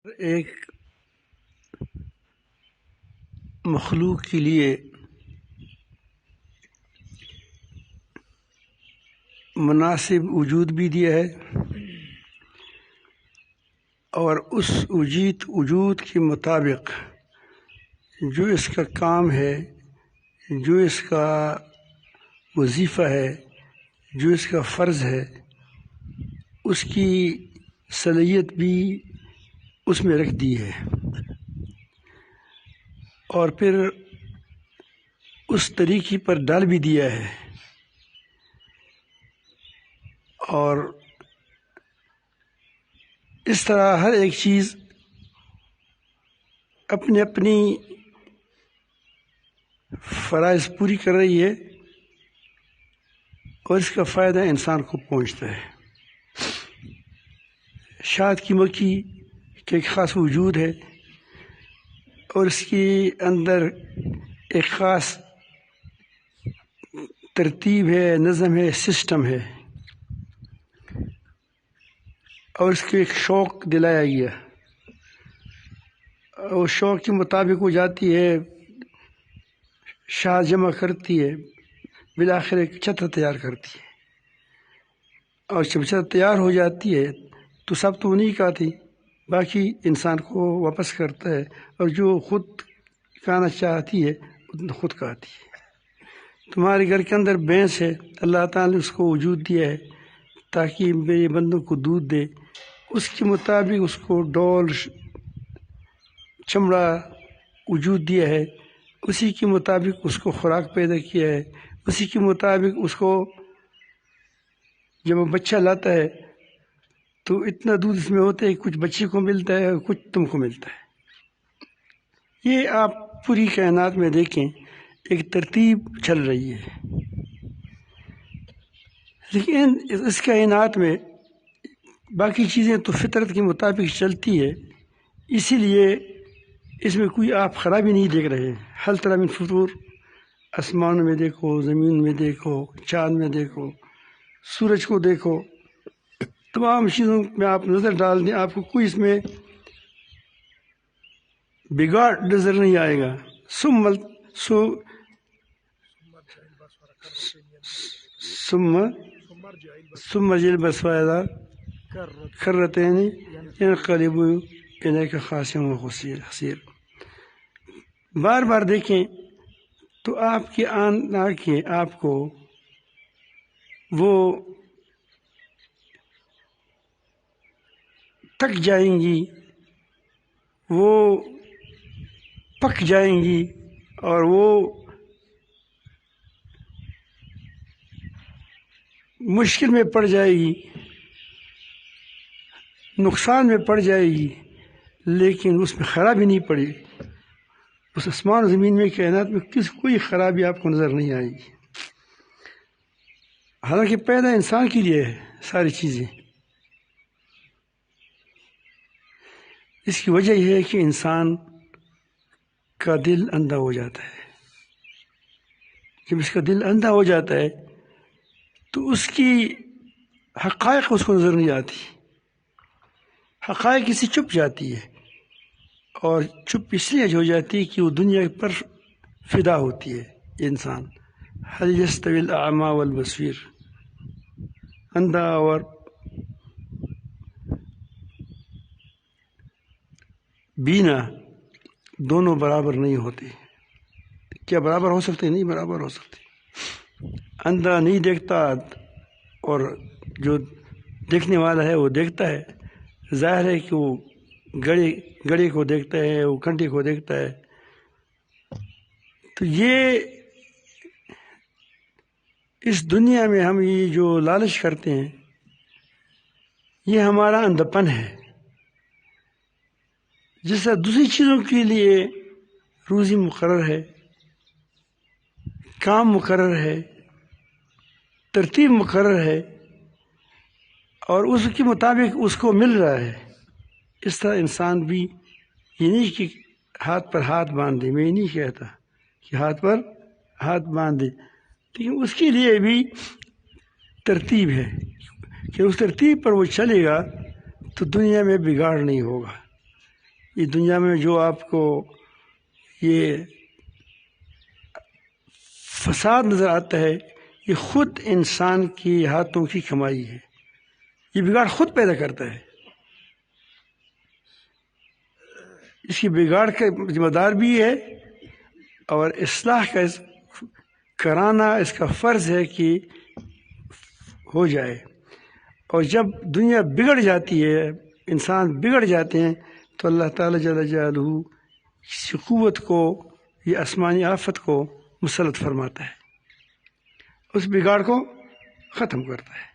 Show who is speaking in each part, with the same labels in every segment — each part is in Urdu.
Speaker 1: ایک مخلوق کے لیے مناسب وجود بھی دیا ہے اور اس وجود کے مطابق جو اس کا کام ہے، جو اس کا وظیفہ ہے، جو اس کا فرض ہے، اس کی صلاحیت بھی اس میں رکھ دی ہے اور پھر اس طریقے پر ڈال بھی دیا ہے اور اس طرح ہر ایک چیز اپنی فرائض پوری کر رہی ہے اور اس کا فائدہ انسان کو پہنچتا ہے۔ شہد کی مکھی کا ایک خاص وجود ہے اور اس کے اندر ایک خاص ترتیب ہے، نظم ہے، سسٹم ہے اور اس کو ایک شوق دلایا گیا اور شوق کے مطابق وہ جاتی ہے، شہد جمع کرتی ہے، بالآخر ایک چھتر تیار کرتی ہے اور جب چھتر تیار ہو جاتی ہے تو سب تو نہیں کھاتی، باقی انسان کو واپس کرتا ہے اور جو خود کھانا چاہتی ہے خود کھاتی ہے۔ تمہارے گھر کے اندر بھینس ہے، اللہ تعالیٰ نے اس کو وجود دیا ہے تاکہ میرے بندوں کو دودھ دے، اس کے مطابق اس کو ڈول چمڑا وجود دیا ہے، اسی کے مطابق اس کو خوراک پیدا کیا ہے، اسی کے مطابق اس کو جب وہ بچہ لاتا ہے تو اتنا دودھ اس میں ہوتا ہے، کچھ بچے کو ملتا ہے اور کچھ تم کو ملتا ہے۔ یہ آپ پوری کائنات میں دیکھیں، ایک ترتیب چل رہی ہے، لیکن اس کائنات میں باقی چیزیں تو فطرت کے مطابق چلتی ہے، اسی لیے اس میں کوئی آپ خرابی نہیں دیکھ رہے۔ ہر طرح من فطور، آسمان میں دیکھو، زمین میں دیکھو، چاند میں دیکھو، سورج کو دیکھو، تمام چیزوں میں آپ نظر ڈال دیں، آپ کو کوئی اس میں بگاڑ نظر نہیں آئے گا۔ ثم البصائر کرتين ينقلب إليك خاسئا خسیر۔ بار بار دیکھیں تو آپ کی آنکھیں آپ کو وہ تک جائیں گی، وہ پک جائیں گی اور وہ مشکل میں پڑ جائے گی، نقصان میں پڑ جائے گی، لیکن اس میں خرابی نہیں پڑے گی۔ اس آسمان و زمین میں کائنات میں کوئی خرابی آپ کو نظر نہیں آئے گی، حالانکہ پیدا انسان کے لیے ہے ساری چیزیں۔ اس کی وجہ یہ ہے کہ انسان کا دل اندھا ہو جاتا ہے۔ جب اس کا دل اندھا ہو جاتا ہے تو اس کی حقائق اس کو نظر نہیں آتی، حقائق اسے چھپ جاتی ہے اور چپ اس لیے ہو جاتی ہے کہ وہ دنیا پر فدا ہوتی ہے۔ یہ انسان هل يستوي الأعمى والبصير، اندھا اور بینا دونوں برابر نہیں ہوتے۔ کیا برابر ہو سکتے؟ نہیں برابر ہو سکتے۔ اندھا نہیں دیکھتا اور جو دیکھنے والا ہے وہ دیکھتا ہے، ظاہر ہے کہ وہ گڑے کو دیکھتا ہے، وہ کنڈے کو دیکھتا ہے۔ تو یہ اس دنیا میں ہم یہ جو لالچ کرتے ہیں یہ ہمارا اندھا پن ہے۔ جس طرح دوسری چیزوں کے لیے روزی مقرر ہے، کام مقرر ہے، ترتیب مقرر ہے اور اس کے مطابق اس کو مل رہا ہے، اس طرح انسان بھی یہ نہیں کہ ہاتھ پر ہاتھ باندھے، میں یہ نہیں کہتا کہ ہاتھ پر ہاتھ باندھے، لیکن اس کے لیے بھی ترتیب ہے کہ اس ترتیب پر وہ چلے گا تو دنیا میں بگاڑ نہیں ہوگا۔ یہ دنیا میں جو آپ کو یہ فساد نظر آتا ہے یہ خود انسان کی ہاتھوں کی کمائی ہے، یہ بگاڑ خود پیدا کرتا ہے. اس کی بگاڑ کا ذمہ دار بھی ہے، اور اصلاح کا کرانا اس کا فرض ہے کہ ہو جائے. اور جب دنیا بگڑ جاتی ہے، انسان بگڑ جاتے ہیں، تو اللہ تعالیٰ جل جلالہ کسی قوت کو یا آسمانی آفت کو مسلط فرماتا ہے، اس بگاڑ کو ختم کرتا ہے.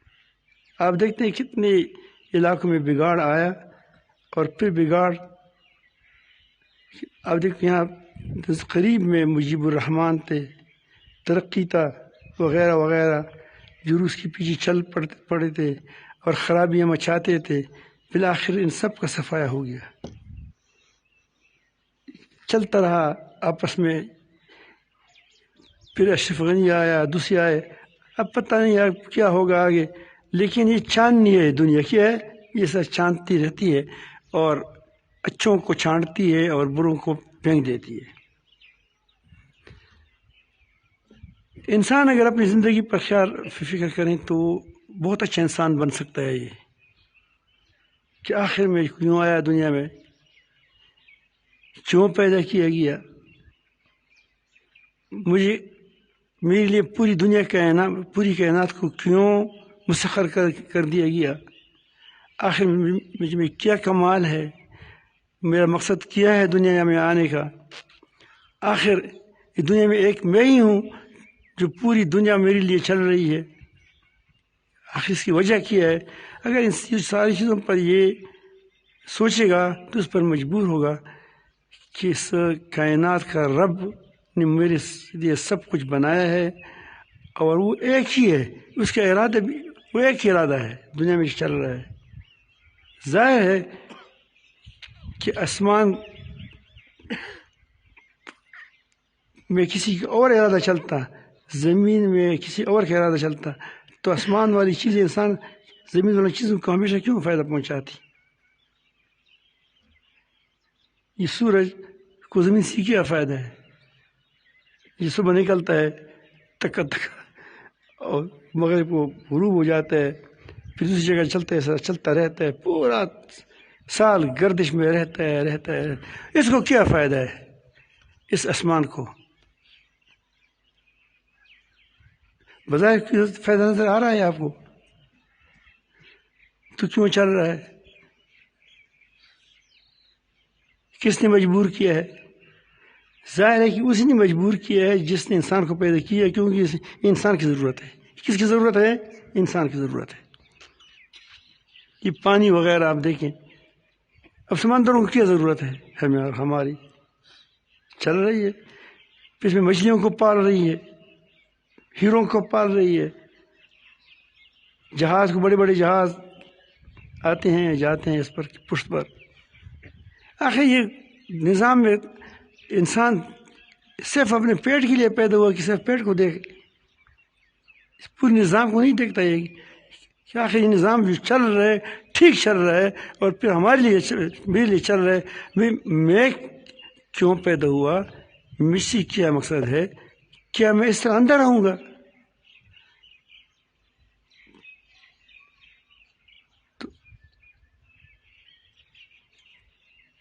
Speaker 1: آپ دیکھتے ہیں کتنے علاقوں میں بگاڑ آیا، اور پھر بگاڑ آپ دیکھتے ہیں یہاں قریب میں مجیب الرحمان تھے، ترقی تھا وغیرہ وغیرہ، جو اس کے پیچھے چل پڑے تھے اور خرابیاں مچاتے تھے، بالآخر ان سب کا صفایا ہو گیا. چلتا رہا آپس میں، پھر اشرف غنی آیا، دوسرے آئے، اب پتہ نہیں یار کیا ہوگا آگے. لیکن یہ چاندنی ہے، دنیا کی ہے، یہ سب چاندتی رہتی ہے اور اچھوں کو چھانٹتی ہے اور بروں کو پھینک دیتی ہے. انسان اگر اپنی زندگی پر خیال فکر کریں تو بہت اچھا انسان بن سکتا ہے. یہ کہ آخر میں کیوں آیا دنیا میں، کیوں پیدا کیا گیا، میرے لیے پوری دنیا پوری کائنات کو کیوں مسخر کر دیا گیا، آخر میں کیا کمال ہے، میرا مقصد کیا ہے دنیا میں آنے کا. آخر دنیا میں ایک میں ہی ہوں جو پوری دنیا میرے لیے چل رہی ہے، آخر اس کی وجہ کیا ہے. اگر ان ساری چیزوں پر یہ سوچے گا تو اس پر مجبور ہوگا کہ اس کائنات کا رب نے میرے لیے سب کچھ بنایا ہے، اور وہ ایک ہی ہے، اس کا ارادہ بھی وہ ایک ہی ارادہ ہے دنیا میں چل رہا ہے. ظاہر ہے کہ آسمان میں کسی کا اور ارادہ چلتا، زمین میں کسی اور کا ارادہ چلتا، تو آسمان والی چیزیں انسان زمین والی چیزوں کو ہمیشہ کیوں فائدہ پہنچاتی. یہ سورج کو زمین سے کیا فائدہ ہے، یہ صبح نکلتا ہے تکا اور مغرب کو غروب ہو جاتا ہے، پھر دوسری جگہ چلتا رہتا ہے، پورا سال گردش میں رہتا ہے. اس کو کیا فائدہ ہے، اس آسمان کو بظاہر فائدہ نظر آ رہا ہے آپ کو، تو کیوں چل رہا ہے، کس نے مجبور کیا ہے؟ ظاہر ہے کہ اسی نے مجبور کیا ہے جس نے انسان کو پیدا کیا، کیونکہ انسان کی ضرورت ہے. کس کی ضرورت ہے؟ انسان کی ضرورت ہے. یہ پانی وغیرہ آپ دیکھیں، اب سمندروں کو کیا ضرورت ہے ہمیں اور ہماری، چل رہی ہے، اس میں مچھلیوں کو پال رہی ہے، ہیروں کو پال رہی ہے، جہاز کو بڑے بڑے جہاز آتے ہیں جاتے ہیں اس پر پشت پر. آخر یہ نظام میں انسان صرف اپنے پیٹ کے لیے پیدا ہوا کہ صرف پیٹ کو دیکھ، اس پورے نظام کو نہیں دیکھتا. یہ کہ آخر یہ نظام جو چل رہا ہے ٹھیک چل رہا ہے، اور پھر ہمارے لیے میرے لیے چل رہا ہے. میں کیوں پیدا ہوا، مجھ سے کیا مقصد ہے، کیا میں اس طرح اندر رہوں گا؟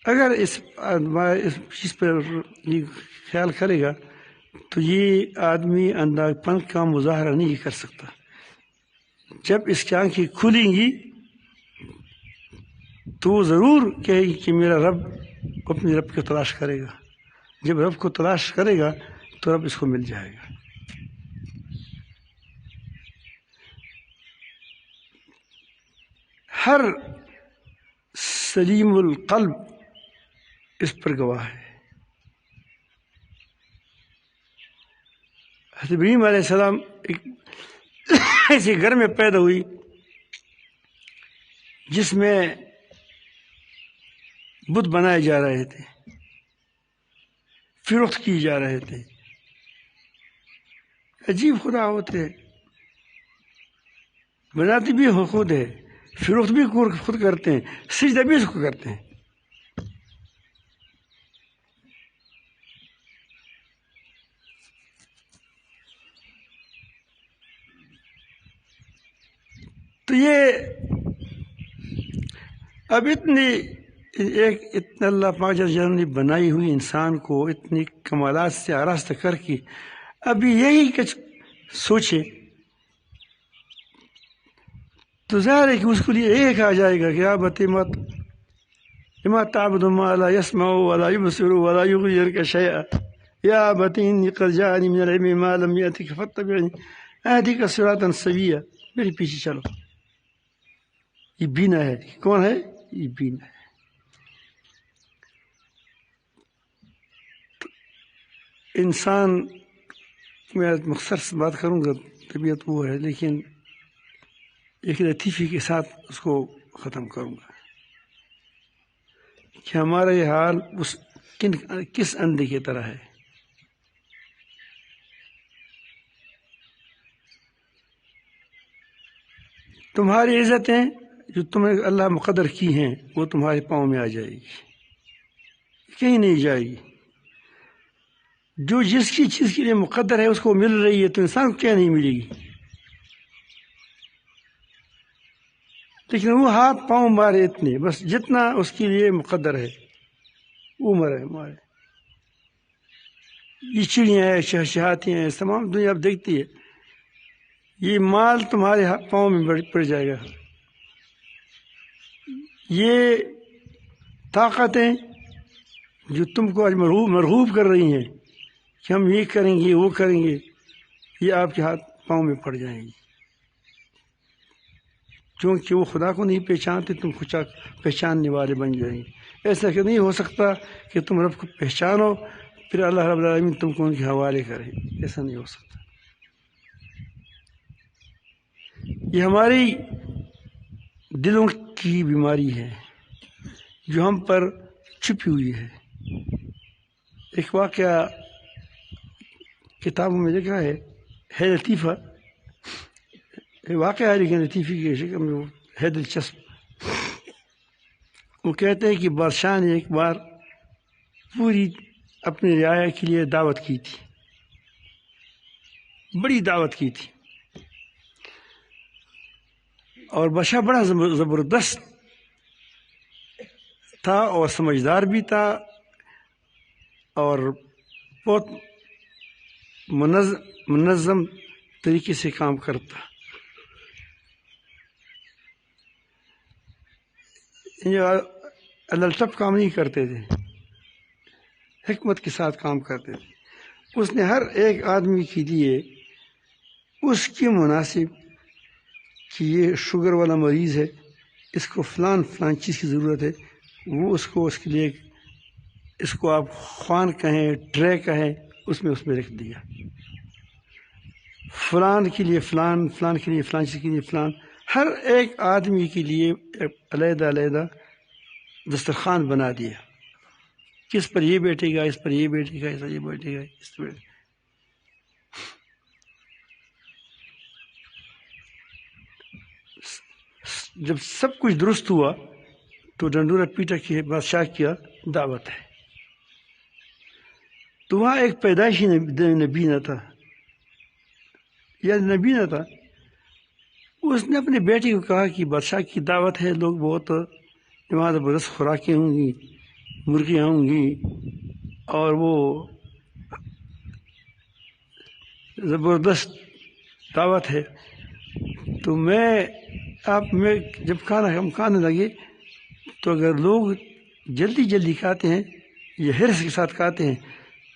Speaker 1: اگر اس چیز پر یہ خیال کرے گا تو یہ آدمی اندھا پن کا مظاہرہ نہیں کر سکتا. جب اس کی آنکھیں کھلیں گی تو وہ ضرور کہے گی کہ میرا رب اپنے رب کو تلاش کرے گا. جب رب کو تلاش کرے گا تو رب اس کو مل جائے گا. ہر سلیم القلب اس پر گواہ ہے. حضرت ابراہیم علیہ السلام ایک ایسے گھر میں پیدا ہوئی جس میں بت بنائے جا رہے تھے، فروخت کی جا رہے تھے. عجیب خدا ہوتے، بناتے بھی خود ہے، فروخت بھی خود کرتے ہیں، سجدہ بھی اس کو کرتے ہیں. تو یہ اب اتنی اتنا اللہ پاک جل نے بنائی ہوئی انسان کو اتنی کمالات سے آراستہ کر کے ابھی یہی کچھ سوچے تو ظاہر ہے کہ اس کے لیے ایک آ جائے گا کہ آپ مت لما تعبد ما لا يسمع ولا يبصر ولا يغني عنك شيئا يا أبت إني قد جاءني من العلم ما لم يأتك فاتبعني أهدك صراطا سويا. میرے پیچھے چلو. یہ بینا ہے. کون ہے؟ یہ بینا ہے. انسان میں مختصر سے بات کروں گا، طبیعت وہ ہے، لیکن ایک لطیفے کے ساتھ اس کو ختم کروں گا کہ ہمارا یہ حال کس اندھے کی طرح ہے. تمہاری عزتیں جو تمہیں اللہ مقدر کی ہیں وہ تمہارے پاؤں میں آ جائے گی، کہیں نہیں جائے گی. جو جس کی چیز کے لیے مقدر ہے اس کو مل رہی ہے تو انسان کو کیا نہیں ملے گی. لیکن وہ ہاتھ پاؤں مارے اتنے، بس جتنا اس کے لیے مقدر ہے وہ مارے. یہ چڑیاں ہیں، شہشہاتیں ہیں، تمام دنیا اب دیکھتی ہے. یہ مال تمہارے پاؤں میں پڑ جائے گا. یہ طاقتیں جو تم کو آج مرغوب کر رہی ہیں کہ ہم یہ کریں گے وہ کریں گے، یہ آپ کے ہاتھ پاؤں میں پڑ جائیں گی. چونکہ وہ خدا کو نہیں پہچانتے، تم خدا پہچاننے والے بن جائیں گے. ایسا کہ نہیں ہو سکتا کہ تم رب کو پہچانو پھر اللہ رب العالمین تم کو ان کے حوالے کرے. ایسا نہیں ہو سکتا. یہ ہماری دلوں کی بیماری ہے جو ہم پر چھپی ہوئی ہے. ایک واقعہ کتابوں میں لکھا ہے لطیفہ، واقعہ ہے لیکن لطیفے کی شکل میں وہ ہے دلچسپ. وہ کہتے ہیں کہ بادشاہ نے ایک بار پوری اپنی رعایا کے لیے دعوت کی تھی، بڑی دعوت کی تھی، اور بادشاہ بڑا زبردست تھا اور سمجھدار بھی تھا اور بہت منظم طریقے سے کام کرتا. الٹپ کام نہیں کرتے تھے، حکمت کے ساتھ کام کرتے تھے. اس نے ہر ایک آدمی کے لیے اس کی مناسب کہ یہ شوگر والا مریض ہے، اس کو فلان چیز کی ضرورت ہے، وہ اس کے لیے اس کو آپ خوان کہیں ٹرے کہیں اس میں رکھ دیا. فلان کے لیے فلان کے لیے فلان چیز کے لیے فلان، ہر ایک آدمی کے لیے علیحدہ دسترخوان بنا دیا. کس پر یہ بیٹھے گا، اس پر یہ بیٹھے گا، اس پر یہ بیٹھے گا، اس پر. جب سب کچھ درست ہوا تو ڈنڈورا پیٹا کہ بادشاہ کیا دعوت ہے. تو وہاں ایک پیدائشی نبی نہ تھا یا نبی نہ تھا. اس نے اپنے بیٹے کو کہا کہ بادشاہ کی دعوت ہے، لوگ بہت وہاں زبردست خوراکیں ہوں گی، مرغیاں ہوں گی اور وہ زبردست دعوت ہے. تو میں جب ہم کھانے لگے تو اگر لوگ جلدی کھاتے ہیں یا حرص کے ساتھ کھاتے ہیں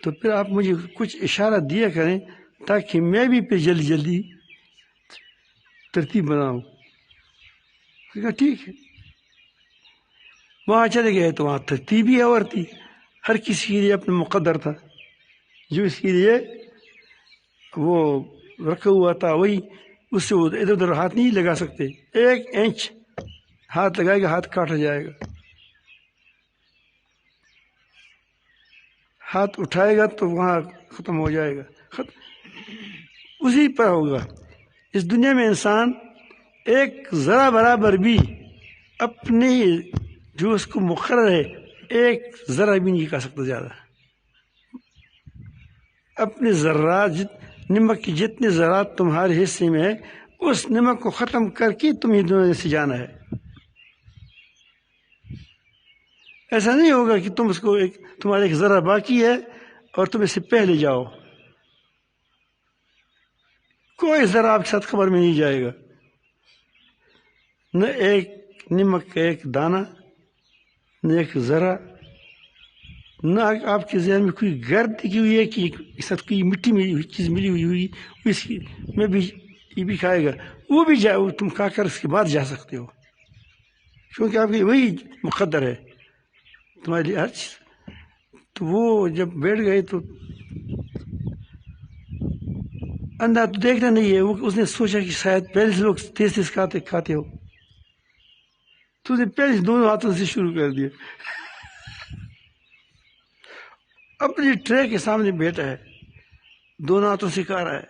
Speaker 1: تو پھر آپ مجھے کچھ اشارہ دیا کریں تاکہ میں بھی پھر جلدی ترتیب بناؤں. کہا ٹھیک ہے. وہاں چلے گئے تو وہاں ترتیب ہی اور تھی. ہر کسی کے لیے اپنا مقدر تھا، جو اس کے لیے وہ رکھا ہوا تھا وہی. اس سے وہ ادھر ادھر ہاتھ نہیں لگا سکتے. 1 انچ ہاتھ لگائے گا ہاتھ کاٹا جائے گا. ہاتھ اٹھائے گا تو وہاں ختم ہو جائے گا، اسی پر ہوگا. اس دنیا میں انسان ایک ذرا برابر بھی اپنے جو اس کو مقرر ہے ایک ذرا بھی نہیں کر سکتا زیادہ. اپنے ذرات نمک کی جتنے ذرات تمہارے حصے میں ہے اس نمک کو ختم کر کے تمہیں دنیا سے جانا ہے. ایسا نہیں ہوگا کہ تم اس کو تمہارا ایک ذرہ باقی ہے اور تم اس سے پہلے جاؤ. کوئی ذرا آپ کے ساتھ قبر میں نہیں جائے گا. نہ ایک نمک کا ایک دانہ، نہ ایک ذرا، نہ آپ کے ذہن میں کوئی گرد کی ہوئی ہے کہ اس ساتھ کوئی مٹی میں چیز ملی ہوئی اس کی میں بھی یہ بھی کھائے گا. وہ بھی جاؤ، تم کھا کر اس کے بعد جا سکتے ہو، کیونکہ آپ کی وہی مقدر ہے تمہارے لیے ہر چیز. تو وہ جب بیٹھ گئے تو اندھا تو دیکھنا نہیں ہے. وہ اس نے سوچا کہ شاید پہلے سے لوگ تیز تیز کھاتے ہو، تو نے پہلے سے دونوں ہاتھوں سے شروع کر دیا. اپنی ٹرے کے سامنے بیٹھا ہے، دونوں ہاتھوں سے کھا رہا ہے.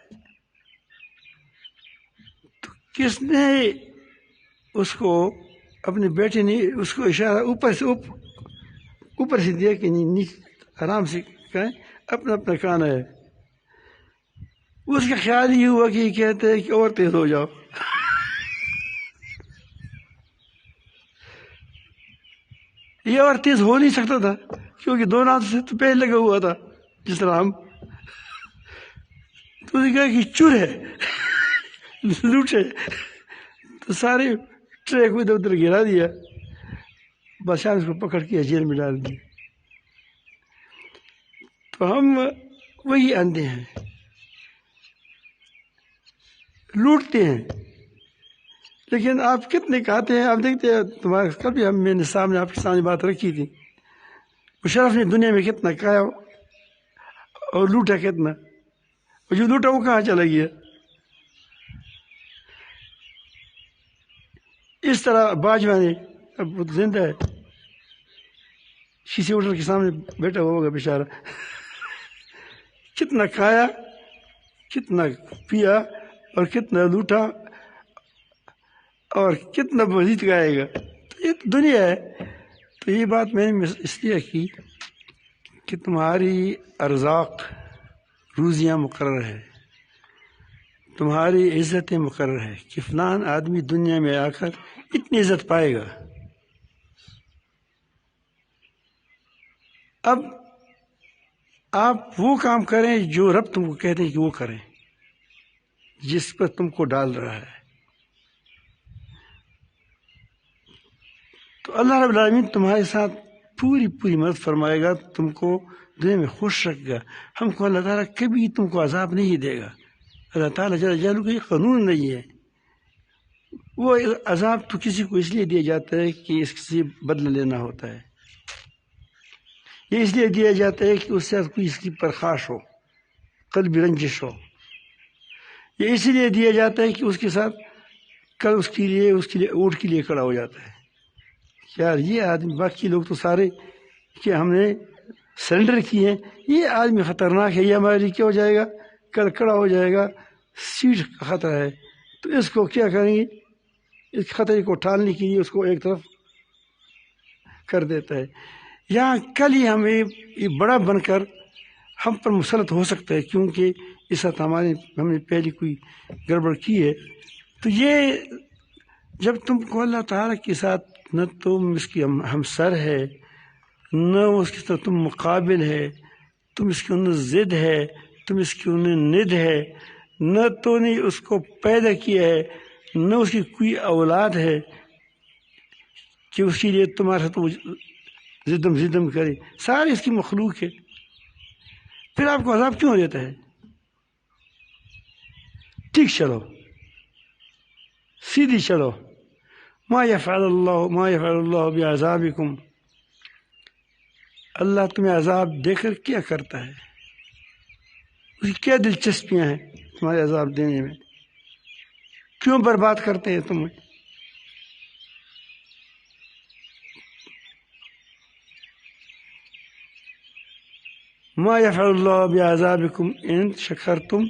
Speaker 1: تو کس نے اس کو اپنے بیٹے نے اس کو اشارہ اوپر سے دیا کہ نہیں نیچے آرام سے کھائیں، اپنا اپنا کھانا ہے. اس کا خیال یہ ہوا کہ یہ کہتے ہیں کہ اور تیز ہو جاؤ. یہ اور تیز ہو نہیں سکتا تھا کیونکہ دونوں ہاتھ سے تو پہلے لگا ہوا تھا جس طرح ہم. تو نے کہا کہ چور ہے، لوٹ ہے. تو سارے ٹرے کو ادھر ادھر گرا دیا، بادشاہ اس کو پکڑ کے جیل میں ڈال دیا. تو ہم وہی اندھے ہیں، لوٹتے ہیں. لیکن آپ کتنے کھاتے ہیں؟ آپ دیکھتے ہیں تمہارے کبھی میں نے سامنے آپ کے سامنے بات رکھی تھی، مشرف نے دنیا میں کتنا کھایا اور لوٹا کتنا، اور جو لوٹا وہ کہاں چلا گیا. اس طرح باجوہ نے، اب وہ زندہ ہے، شیشے ہوٹل کے سامنے بیٹھا ہوا ہوگا بیچارہ، کتنا کھایا، کتنا پیا اور کتنا لوٹا اور کتنا مزید کھائے گا. تو یہ دنیا ہے. تو یہ بات میں نے اس لیے کی کہ تمہاری ارزاق روزیاں مقرر ہے، تمہاری عزتیں مقرر ہے کہ فلان آدمی دنیا میں آ کر اتنی عزت پائے گا. اب آپ وہ کام کریں جو رب تم کو کہتے ہیں کہ وہ کریں، جس پر تم کو ڈال رہا ہے. تو اللہ رب العالمین تمہارے ساتھ پوری مدد فرمائے گا، تم کو دنیا میں خوش رکھے گا. ہم کو اللہ تعالیٰ کبھی تم کو عذاب نہیں دے گا. اللہ تعالیٰ جل جلالہ کا یہ قانون نہیں ہے. وہ عذاب تو کسی کو اس لیے دیا جاتا ہے کہ اس سے بدلہ لینا ہوتا ہے. یہ اس لیے دیا جاتا ہے کہ اس سے کوئی اس کی پرخاش ہو، قلبی رنجش ہو. یہ اس لیے دیا جاتا ہے کہ اس کے ساتھ کل اس کے لیے اونٹ کے لیے کھڑا ہو جاتا ہے. یار یہ آدمی، باقی لوگ تو سارے کہ ہم نے سرنڈر کیے ہیں، یہ آدمی خطرناک ہے، یہ ہمارے لیے کیا ہو جائے گا، کل کھڑا ہو جائے گا، سیٹ کا خطرہ ہے. تو اس کو کیا کریں گے، اس خطرے کو ٹالنے کے لیے اس کو ایک طرف کر دیتا ہے. یہاں کل ہی ہمیں یہ بڑا بن کر ہم پر مسلط ہو سکتا ہے، کیونکہ اس وقت ہم نے پہلی کوئی گڑبڑ کی ہے. تو یہ جب تم کو اللہ تعالیٰ کے ساتھ نہ تم اس کی ہم سر ہے، نہ اس کے ساتھ تم مقابل ہے، تم اس کی انہیں ضد ہے، تم اس کی انہیں ند ہے، نہ تو نے اس کو پیدا کیا ہے، نہ اس کی کوئی اولاد ہے کہ اس کے لیے تمہارے ساتھ وہ زدم کرے. ساری اس کی مخلوق ہے. پھر آپ کو عذاب کیوں دیتا ہے؟ ٹھیک چلو، سیدھی چلو. ما يفعل اللہ بعذابکم، اللہ تمہیں عذاب دے کر کیا کرتا ہے؟ اس کی کیا دلچسپیاں ہیں تمہارے عذاب دینے میں؟ کیوں برباد کرتے ہیں تمہیں؟ ما يفعل اللہ بعذابکم ان شکرتم،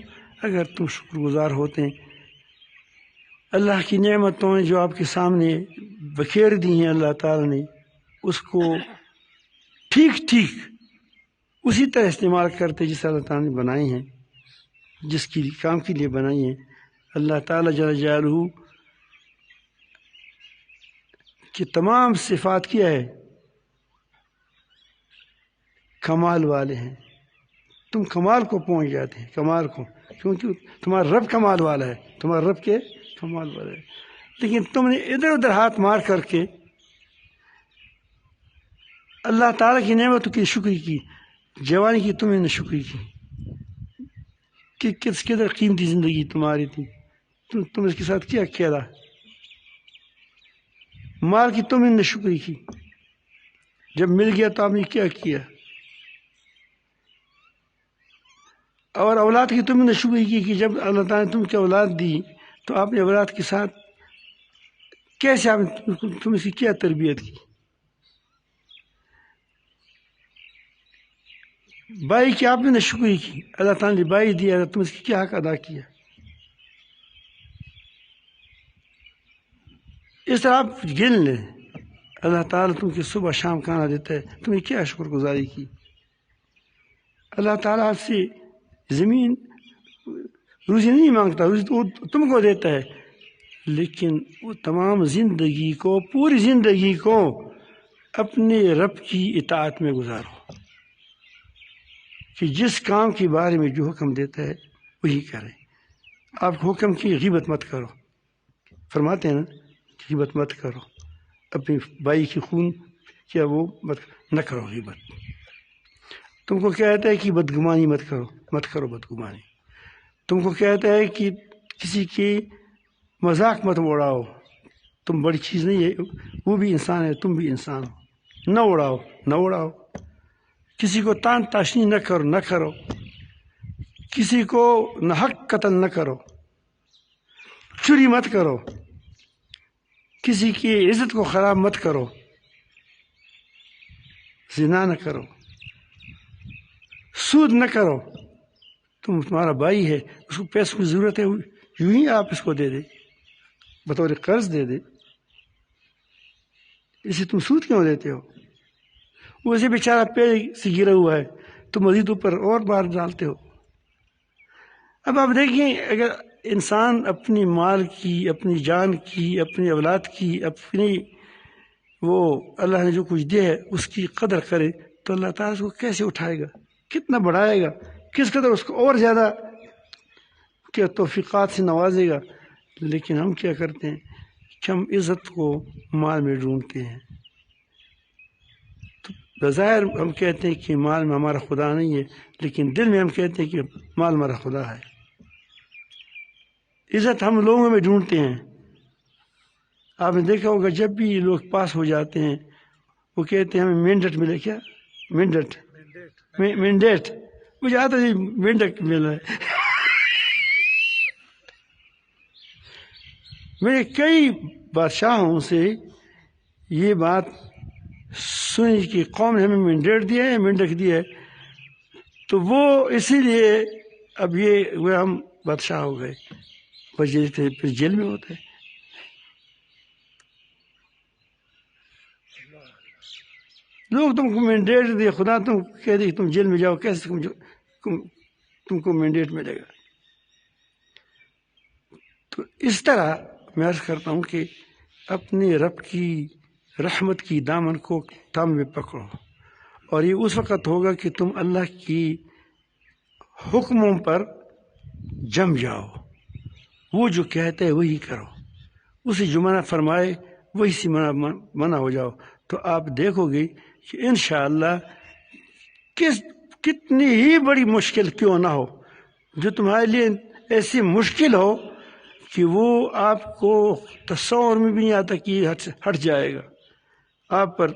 Speaker 1: اگر تم شکر گزار ہوتے ہیں. اللہ کی نعمتوں نے جو آپ کے سامنے بکھیر دی ہیں، اللہ تعالیٰ نے اس کو ٹھیک اسی طرح استعمال کرتے جس اللہ تعالیٰ نے بنائی ہیں، جس کی کام کے لیے بنائی ہیں. اللہ تعالیٰ جل جلالہ کی تمام صفات کیا ہے؟ کمال والے ہیں. تم کمال کو پہنچ جاتے ہیں، کمال کو، کیونکہ تمہارا رب کمال والا ہے، تمہارا رب کے کمال والا ہے. لیکن تم نے ادھر ادھر ہاتھ مار کر کے اللہ تعالیٰ کی نعمتوں کی شکری کی. جوانی کی تم نے شکری کی کہ کس قدر قیمتی زندگی تمہاری تھی، تم اس کے ساتھ کیا کیا. مال کی تم نے شکری کی، جب مل گیا تو آپ نے کیا کیا. اور اولاد کی تم نے شکر کی کہ جب اللہ تعالیٰ نے تم کو اولاد دی تو آپ نے اولاد کے ساتھ کیسے آپ نے تم اس کی کیا تربیت کی. بھائی کی آپ نے شکر کی، اللہ تعالیٰ نے بھائی دیا، تم اس کی کیا حق ادا کیا. اس طرح آپ گن لیں اللہ تعالیٰ تم کی صبح شام کھانا دیتا ہے، تم نے کیا شکر گزاری کی. اللہ تعالیٰ آپ سے زمین روزی نہیں مانگتا، روزی تو تم کو دیتا ہے، لیکن وہ تمام زندگی کو، پوری زندگی کو اپنے رب کی اطاعت میں گزارو کہ جس کام کے بارے میں جو حکم دیتا ہے وہی کریں. آپ حکم کی غیبت مت کرو، فرماتے ہیں نا غیبت مت کرو، اپنی بھائی کی خون کیا وہ نہ کرو غیبت. تم کو کہتا ہے کہ بدگمانی مت کرو بدگمانی. تم کو کہتا ہے کہ کسی کی مذاق مت اڑاؤ، تم بڑی چیز نہیں ہے، وہ بھی انسان ہے، تم بھی انسان ہو، نہ اڑاؤ. کسی کو تان تاشنی نہ کرو، کسی کو ناحق قتل نہ کرو، چوری مت کرو، کسی کی عزت کو خراب مت کرو، زنا نہ کرو، سود نہ کرو. تمہارا بھائی ہے، اس کو پیسوں کی ضرورت ہے، یوں ہی آپ اس کو دے دے، بطور قرض دے دے. اسے تم سود کیوں دیتے ہو؟ اسے بیچارہ پیر سے گرا ہوا ہے، تو مزید اوپر اور بار ڈالتے ہو. اب آپ دیکھیں، اگر انسان اپنی مال کی، اپنی جان کی، اپنی اولاد کی، اپنی وہ اللہ نے جو کچھ دیا ہے اس کی قدر کرے تو اللہ تعالیٰ اس کو کیسے اٹھائے گا، کتنا بڑھائے گا، کس قدر اس کو اور زیادہ کیا توفیقات سے نوازے گا. لیکن ہم کیا کرتے ہیں کہ ہم عزت کو مال میں ڈھونڈتے ہیں. تو بظاہر ہم کہتے ہیں کہ مال میں ہمارا خدا نہیں ہے، لیکن دل میں ہم کہتے ہیں کہ مال ہمارا خدا ہے. عزت ہم لوگوں میں ڈھونڈتے ہیں. آپ نے دیکھا ہوگا جب بھی لوگ پاس ہو جاتے ہیں وہ کہتے ہیں ہمیں مینڈیٹ ملے. کیا مینڈیٹ مجھے آتا جی مینڈیٹ ملا ہے. میں نے کئی بادشاہوں سے یہ بات سنی کہ قوم نے ہمیں مینڈیٹ دیا ہے، مینڈک دیا ہے، تو وہ اسی لیے اب وہ ہم بادشاہ ہو گئے. پھر جیل میں ہوتے ہیں. لوگ تم کو مینڈیٹ دے، خدا تم کہہ دے کہ تم جیل میں جاؤ، کیسے تم کو مینڈیٹ ملے گا. تو اس طرح میں عرض کرتا ہوں کہ اپنے رب کی رحمت کی دامن کو تھام میں پکڑو، اور یہ اس وقت ہوگا کہ تم اللہ کی حکموں پر جم جاؤ. وہ جو کہتے ہیں وہی کرو، اسے جو منع فرمائے وہی سے منع ہو جاؤ. تو آپ دیکھو گے کہ انشاءاللہ کتنی ہی بڑی مشکل کیوں نہ ہو، جو تمہارے لیے ایسی مشکل ہو کہ وہ آپ کو تصور میں بھی نہیں آتا کہ یہ ہٹ جائے گا. آپ پر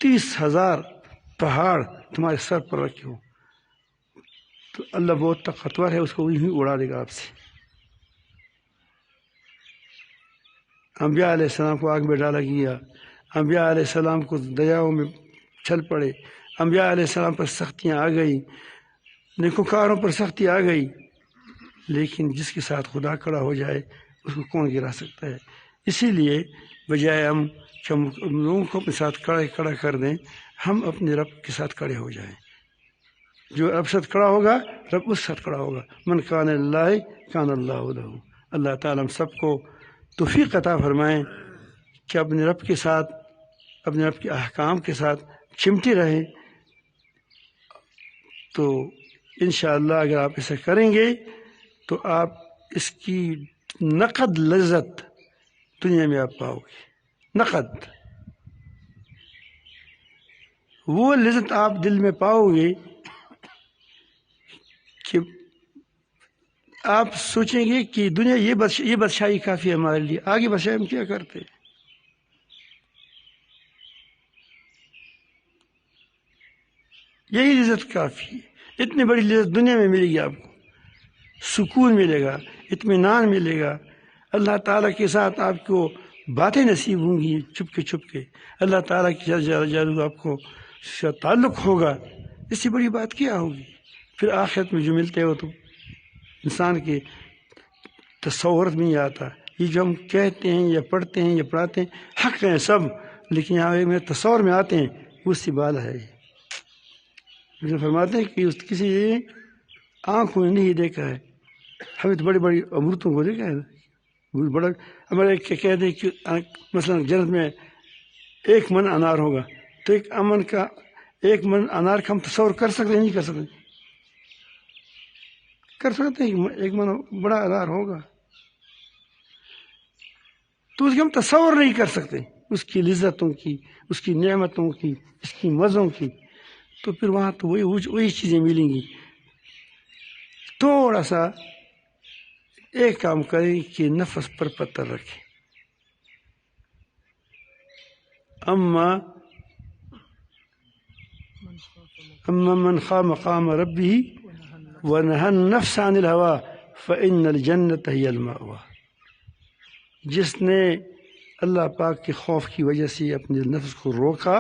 Speaker 1: 30,000 پہاڑ تمہارے سر پر رکھے ہو تو اللہ بہت طاقتور ہے، اس کو یوں ہی اڑا دے گا آپ سے. انبیاء علیہ السلام کو آگ میں ڈالا گیا، انبیاء علیہ السلام کو دریاؤں میں چھل پڑے، انبیاء علیہ السلام پر سختیاں آ گئی، نیکوکاروں پر سختی آ گئی، لیکن جس کے ساتھ خدا کھڑا ہو جائے اس کو کون گرا سکتا ہے. اسی لیے بجائے ہم لوگوں کو اپنے ساتھ کھڑا کر دیں، ہم اپنے رب کے ساتھ کھڑے ہو جائیں. جو رب ساتھ کھڑا ہوگا رب اس ساتھ کھڑا ہوگا. من کان اللہ کان اللہ لہ. اللہ تعالیٰ ہم سب کو توفیق عطا فرمائیں کہ اپنے رب کے ساتھ، اپنے رب کے احکام کے ساتھ چمٹے رہیں۔ تو انشاءاللہ اگر آپ ایسا کریں گے تو آپ اس کی نقد لذت دنیا میں آپ پاؤ گے۔ نقد وہ لذت آپ دل میں پاؤ گے کہ آپ سوچیں گے کہ دنیا یہ بادشاہی کافی ہے ہمارے لیے، آگے بادشاہی ہم کیا کرتے۔ یہی لذت کافی ہے، اتنی بڑی لذت دنیا میں ملے گی، آپ کو سکون ملے گا، اطمینان ملے گا، اللہ تعالیٰ کے ساتھ آپ کو باتیں نصیب ہوں گی چھپ کے، اللہ تعالیٰ کی جلالہ آپ کو تعلق ہوگا۔ اس سے بڑی بات کیا ہوگی؟ پھر آخرت میں جو ملتے ہو تو انسان کے تصورت میں نہیں آتا۔ یہ جو ہم کہتے ہیں یا پڑھتے ہیں یا پڑھاتے ہیں حق ہیں سب، لیکن یہاں میں تصور میں آتے ہیں اس سے بالا ہے۔ فرماتے ہیں کہ کسی آنکھوں نے نہیں دیکھا ہے، ہمیں تو بڑی بڑی امرتوں کو دیکھا ہے، بڑا ہمارے کہہ دیں کہ مثلا جنت میں 1 من انار ہوگا، تو 1 من انار کا ہم تصور کر سکتے ہیں؟ نہیں کر سکتے؟ کر سکتے ہیں کہ 1 من بڑا انار ہوگا، تو اس کی ہم تصور نہیں کر سکتے، اس کی لذتوں کی، اس کی نعمتوں کی، اس کی مزوں کی۔ تو پھر وہاں تو وہی چیزیں ملیں گی۔ تھوڑا سا ایک کام کریں کہ نفس پر پتھر رکھیں۔ اما من خاف مقام ربه ونهى النفس عن الهوى فإن الجنة هي المأوى۔ جس نے اللہ پاک کے خوف کی وجہ سے اپنے نفس کو روکا،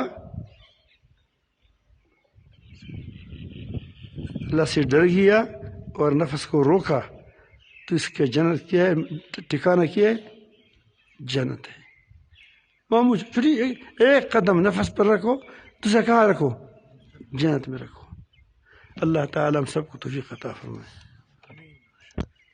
Speaker 1: اللہ سے ڈر گیا اور نفس کو روکا، تو اس کا جنت کیا ہے؟ ٹھکانہ کیا ہے؟ جنت ہے۔ معمول چھوٹی ایک قدم نفس پر رکھو، دوسرا کہاں رکھو؟ جنت میں رکھو۔ اللہ تعالیٰ ہم سب کو توفیق عطا فرمائے۔